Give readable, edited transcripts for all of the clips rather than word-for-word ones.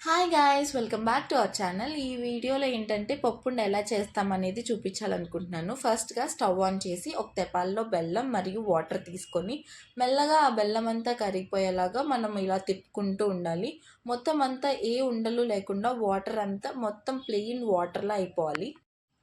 Hi guys, welcome back to our channel. ఈ వీడియోలో ఏంటంటే పప్పుండ ఎలా చేస్తామనేది చూపించాలనుకుంటున్నాను. ఫస్ట్గా స్టవ్ ఆన్ చేసి ఒక తెపాల్లో బెల్లం మరియు వాటర్ తీసుకొని మెల్లగా ఆ బెల్లం అంతా కరిగిపోయేలాగా మనం ఇలా తిప్పుకుంటూ ఉండాలి. మొత్తం అంతా ఏ ఉండలు లేకుండా వాటర్ అంతా మొత్తం ప్లెయిన్ వాటర్లా అయిపోవాలి.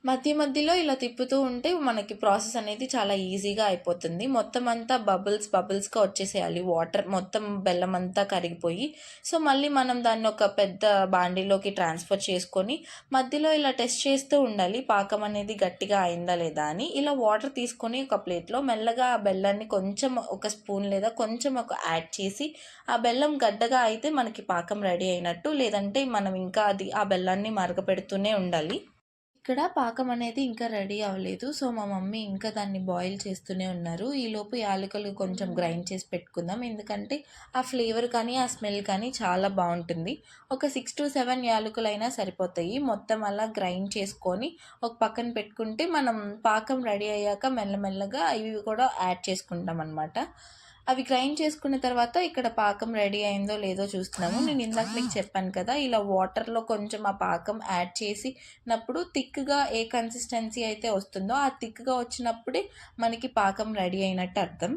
మధ్య మధ్యలో ఇలా తిప్పుతూ ఉంటే మనకి ప్రాసెస్ అనేది చాలా ఈజీగా అయిపోతుంది. మొత్తం అంతా బబుల్స్‌గా వచ్చేసేయాలి వాటర్ మొత్తం బెల్లం అంతా కరిగిపోయి. సో, మళ్ళీ మనం దాన్ని ఒక పెద్ద బాండీలోకి ట్రాన్స్‌ఫర్ చేసుకొని మధ్యలో ఇలా టెస్ట్ చేస్తూ ఉండాలి. పాకం అనేది గట్టిగా అయిందా లేదా అని. ఇలా వాటర్ తీసుకొని ఒక ప్లేట్‌లో మెల్లగా ఆ బెల్లాన్ని కొంచెం ఒక స్పూన్ లేదా కొంచెం యాడ్ చేసి ఆ బెల్లం గడ్డగా అయితే మనకి పాకం రెడీ అయినట్టు. లేదంటే మనం ఇంకా ఆ బెల్లాన్ని మరగపెడుతూనే ఉండాలి. ఇక్కడ పాకం అనేది ఇంకా రెడీ అవ్వలేదు. సో, మా మమ్మీ ఇంకా దాన్ని బాయిల్ చేస్తూనే ఉన్నారు. ఈలోపు యాలకులు కొంచెం గ్రైండ్ చేసి పెట్టుకుందాం. ఎందుకంటే ఆ ఫ్లేవర్ కానీ, ఆ స్మెల్ కానీ చాలా బాగుంటుంది. ఒక 6-7 యాలకులైనా సరిపోతాయి. మొత్తం అలా గ్రైండ్ చేసుకొని ఒక పక్కన పెట్టుకుంటే మనం పాకం రెడీ అయ్యాక మెల్లమెల్లగా ఇవి కూడా యాడ్ చేసుకుంటాం అనమాట. అవి గ్రైండ్ చేసుకున్న తర్వాత ఇక్కడ పాకం రెడీ అయిందో లేదో చూస్తున్నాము. నేను ఇందాక మీకు చెప్పాను కదా, ఇలా వాటర్లో కొంచెం ఆ పాకం యాడ్ చేసినప్పుడు థిక్గా ఏ కన్సిస్టెన్సీ అయితే వస్తుందో ఆ థిక్గా వచ్చినప్పుడే మనకి పాకం రెడీ అయినట్టు అర్థం.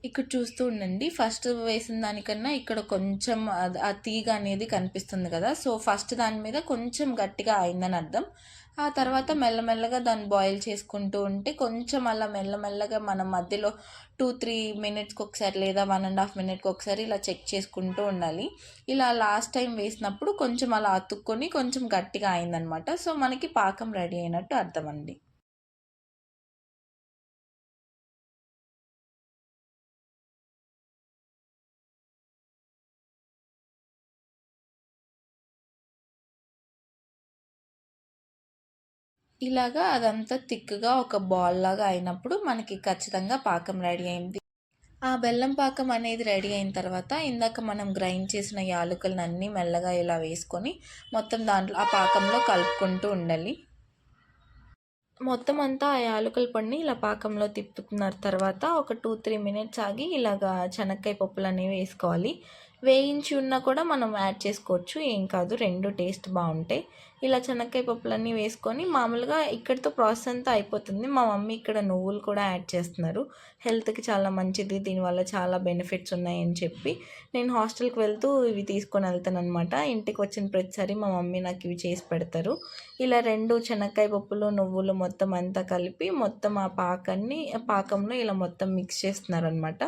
ఇక్కడ చూస్తూ ఉండండి. ఫస్ట్ వేసిన దానికన్నా ఇక్కడ కొంచెం ఆ తీగ అనేది కనిపిస్తుంది కదా! సో, ఫస్ట్ దాని మీద కొంచెం గట్టిగా అయిందని అర్థం. ఆ తర్వాత మెల్లమెల్లగా దాన్ని బాయిల్ చేసుకుంటూ ఉంటే కొంచెం అలా మెల్లమెల్లగా మనం మధ్యలో 2-3 మినిట్స్‌కి ఒకసారి లేదా 1½ మినిట్‌కి ఒకసారి ఇలా చెక్ చేసుకుంటూ ఉండాలి. ఇలా లాస్ట్ టైం వేసినప్పుడు కొంచెం అలా అతుక్కొని కొంచెం గట్టిగా అయిందనమాట. సో, మనకి పాకం రెడీ అయినట్టు అర్థమండి. ఇలాగా అదంతా థిక్‌గా ఒక బాల్ లాగా అయినప్పుడు మనకి ఖచ్చితంగా పాకం రెడీ అయింది. ఆ బెల్లం పాకం అనేది రెడీ అయిన తర్వాత ఇందాక మనం గ్రైండ్ చేసిన యాలకులనన్నీ మెల్లగా ఇలా వేసుకొని మొత్తం దాంట్లో ఆ పాకంలో కలుపుకుంటూ ఉండాలి. మొత్తం అంతా ఆ యాలకుల పొడిని ఇలా పాకంలో తిప్పుతున్న తర్వాత ఒక 2-3 మినిట్స్ ఆగి ఇలాగా చెనక్కాయ పప్పులనేవి వేసుకోవాలి. వేయించి ఉన్నా కూడా మనం యాడ్ చేసుకోవచ్చు, ఏం కాదు, రెండు టేస్ట్ బాగుంటాయి. ఇలా చెనక్కాయ పప్పులన్నీ వేసుకొని మామూలుగా ఇక్కడితో ప్రాసెస్ అంతా అయిపోతుంది. మా మమ్మీ ఇక్కడ నువ్వులు కూడా యాడ్ చేస్తున్నారు. హెల్త్కి చాలా మంచిది, దీనివల్ల చాలా బెనిఫిట్స్ ఉన్నాయని చెప్పి నేను హాస్టల్కి వెళ్తూ ఇవి తీసుకొని వెళ్తాను అనమాట. ఇంటికి వచ్చిన ప్రతిసారి మా మమ్మీ నాకు ఇవి చేసి పెడతారు. ఇలా రెండు శనక్కాయ పప్పులు, నువ్వులు మొత్తం అంతా కలిపి మొత్తం ఆ పాకంలో ఇలా మొత్తం మిక్స్ చేస్తున్నారనమాట.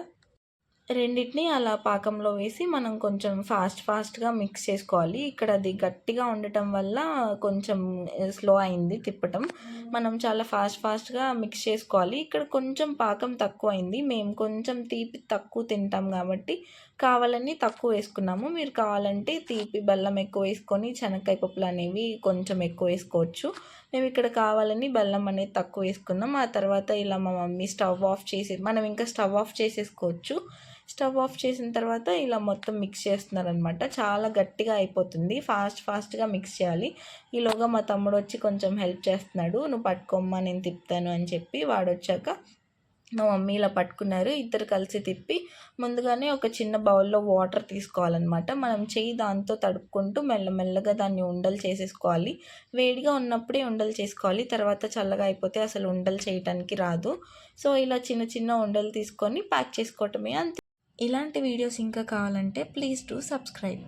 రెండిటిని అలా పాకంలో వేసి మనం కొంచెం ఫాస్ట్‌గా మిక్స్ చేసుకోవాలి. ఇక్కడ అది గట్టిగా ఉండటం వల్ల కొంచెం స్లో అయింది తిప్పటం. మనం చాలా ఫాస్ట్‌గా మిక్స్ చేసుకోవాలి. ఇక్కడ కొంచెం పాకం తక్కువైంది. మేము కొంచెం తీపి తక్కువ తింటాం కాబట్టి కావాలని తక్కువ వేసుకున్నాము. మీరు కావాలంటే తీపి, బెల్లం ఎక్కువ వేసుకొని శనక్కాయ పప్పులు అనేవి కొంచెం ఎక్కువ వేసుకోవచ్చు. మేము ఇక్కడ కావాలని బెల్లం అనేది తక్కువ వేసుకున్నాం. ఆ తర్వాత ఇలా మా మమ్మీ స్టవ్ ఆఫ్ చేసి మనం ఇంకా స్టవ్ ఆఫ్ చేసేసుకోవచ్చు. స్టవ్ ఆఫ్ చేసిన తర్వాత ఇలా మొత్తం మిక్స్ చేస్తున్నారనమాట. చాలా గట్టిగా అయిపోతుంది. ఫాస్ట్‌గా మిక్స్ చేయాలి. ఈలోగా మా తమ్ముడు వచ్చి కొంచెం హెల్ప్ చేస్తున్నాడు. "నువ్వు పట్టుకోమ్మా, నేను తిప్పుతాను" అని చెప్పి వాడొచ్చాక మా మమ్మీ ఇలా పట్టుకున్నారు. ఇద్దరు కలిసి తిప్పి ముందుగానే ఒక చిన్న బౌల్‌లో వాటర్ తీసుకోవాలన్నమాట. మనం చెయ్యి దాంతో తడుపుకుంటూ మెల్లమెల్లగా దాన్ని ఉండలు చేసేసుకోవాలి. వేడిగా ఉన్నప్పుడే ఉండలు చేసుకోవాలి. తర్వాత చల్లగా అయిపోతే అసలు ఉండలు చేయటానికి రాదు. సో, ఇలా చిన్న చిన్న ఉండలు తీసుకొని ప్యాక్ చేసుకోవటమే, అంతే. ఇలాంటి వీడియోస్ ఇంకా కావాలంటే ప్లీజ్ డూ సబ్స్క్రైబ్.